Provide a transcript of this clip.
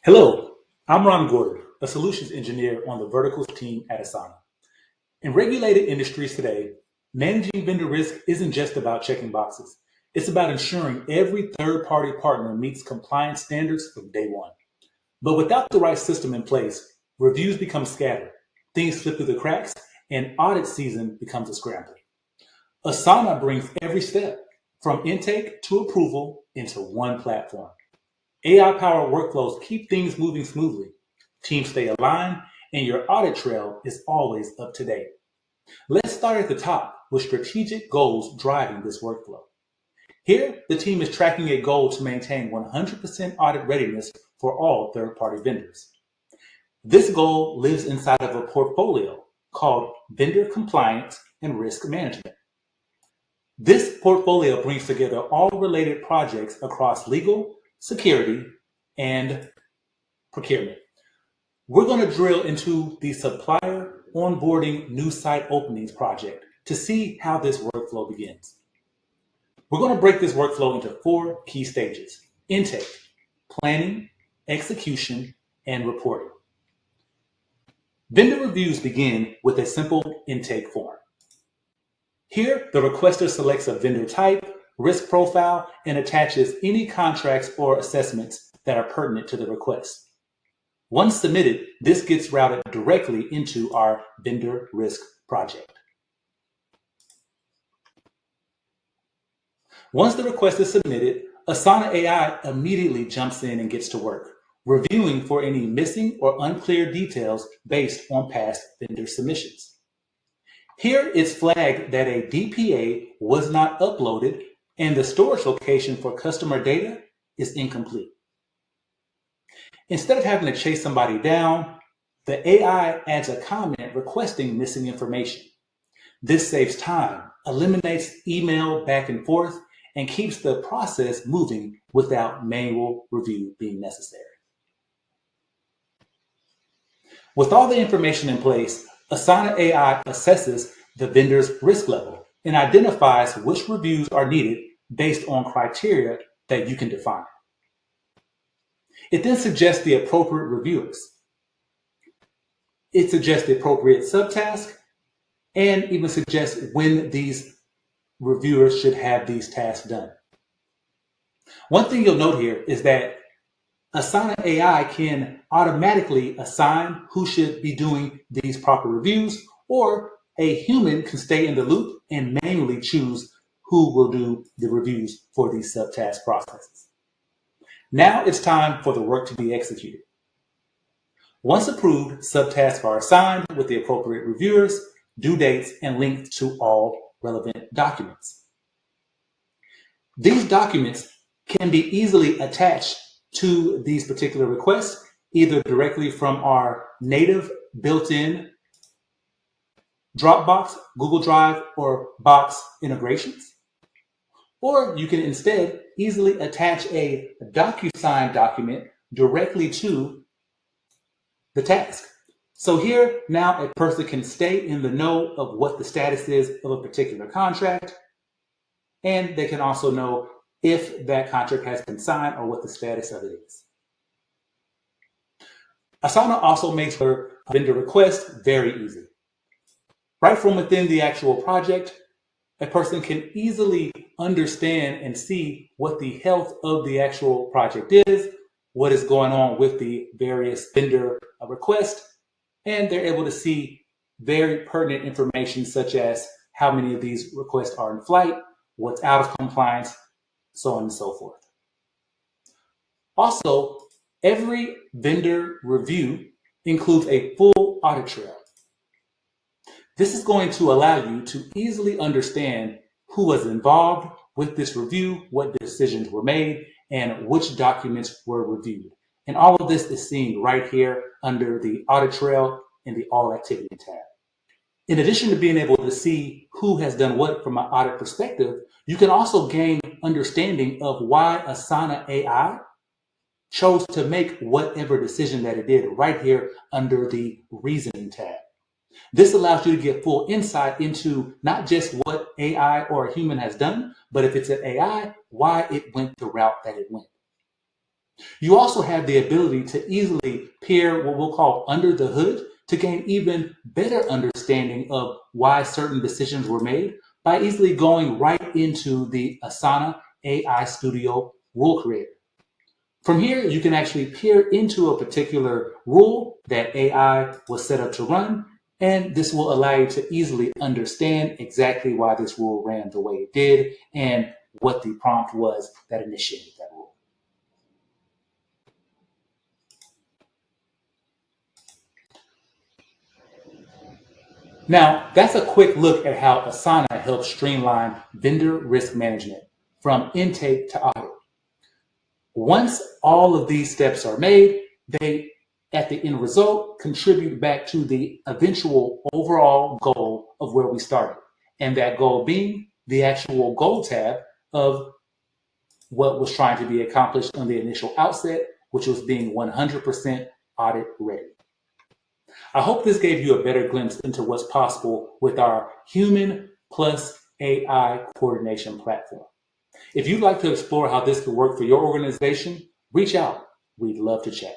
Hello, I'm Ron Gordon, a solutions engineer on the verticals team at Asana. In regulated industries today, managing vendor risk isn't just about checking boxes. It's about ensuring every third-party partner meets compliance standards from day one. But without the right system in place, reviews become scattered, things slip through the cracks, and audit season becomes a scramble. Asana brings every step, from intake to approval, into one platform. AI-powered workflows keep things moving smoothly, teams stay aligned, and your audit trail is always up to date. Let's start at the top with strategic goals driving this workflow. Here, the team is tracking a goal to maintain 100% audit readiness for all third-party vendors. This goal lives inside of a portfolio called Vendor Compliance and Risk Management. This portfolio brings together all related projects across legal, security, and procurement. We're going to drill into the supplier onboarding new site openings project to see how this workflow begins. We're going to break this workflow into 4 key stages: intake, planning, execution, and reporting. Vendor reviews begin with a simple intake form. Here, the requester selects a vendor type, risk profile, and attaches any contracts or assessments that are pertinent to the request. Once submitted, this gets routed directly into our vendor risk project. Once the request is submitted, Asana AI immediately jumps in and gets to work, reviewing for any missing or unclear details based on past vendor submissions. Here it's flagged that a DPA was not uploaded and the storage location for customer data is incomplete. Instead of having to chase somebody down, the AI adds a comment requesting missing information. This saves time, eliminates email back and forth, and keeps the process moving without manual review being necessary. With all the information in place, Asana AI assesses the vendor's risk level and identifies which reviews are needed based on criteria that you can define. It then suggests the appropriate reviewers. It suggests the appropriate subtask and even suggests when these reviewers should have these tasks done. One thing you'll note here is that Asana AI can automatically assign who should be doing these proper reviews, or a human can stay in the loop and manually choose who will do the reviews for these subtask processes. Now it's time for the work to be executed. Once approved, subtasks are assigned with the appropriate reviewers, due dates, and linked to all relevant documents. These documents can be easily attached to these particular requests, either directly from our native built-in Dropbox, Google Drive, or Box integrations. Or you can instead easily attach a DocuSign document directly to the task. So here, now a person can stay in the know of what the status is of a particular contract, and they can also know if that contract has been signed or what the status of it is. Asana also makes her vendor request very easy. Right from within the actual project, a person can easily understand and see what the health of the actual project is, what is going on with the various vendor requests, and they're able to see very pertinent information such as how many of these requests are in flight, what's out of compliance, so on and so forth. Also, every vendor review includes a full audit trail. This is going to allow you to easily understand who was involved with this review, what decisions were made, and which documents were reviewed. And all of this is seen right here under the audit trail in the All Activity tab. In addition to being able to see who has done what from an audit perspective, you can also gain understanding of why Asana AI chose to make whatever decision that it did right here under the Reasoning tab. This allows you to get full insight into not just what AI or a human has done, but if it's an AI, why it went the route that it went. You also have the ability to easily peer what we'll call under the hood to gain even better understanding of why certain decisions were made by easily going right into the Asana AI Studio rule creator. From here, you can actually peer into a particular rule that AI was set up to run, and this will allow you to easily understand exactly why this rule ran the way it did and what the prompt was that initiated that rule. Now, that's a quick look at how Asana helps streamline vendor risk management from intake to audit. Once all of these steps are made, they, at the end result, contribute back to the eventual overall goal of where we started. And that goal being the actual goal tab of what was trying to be accomplished on the initial outset, which was being 100% audit ready. I hope this gave you a better glimpse into what's possible with our human plus AI coordination platform. If you'd like to explore how this could work for your organization, reach out. We'd love to chat.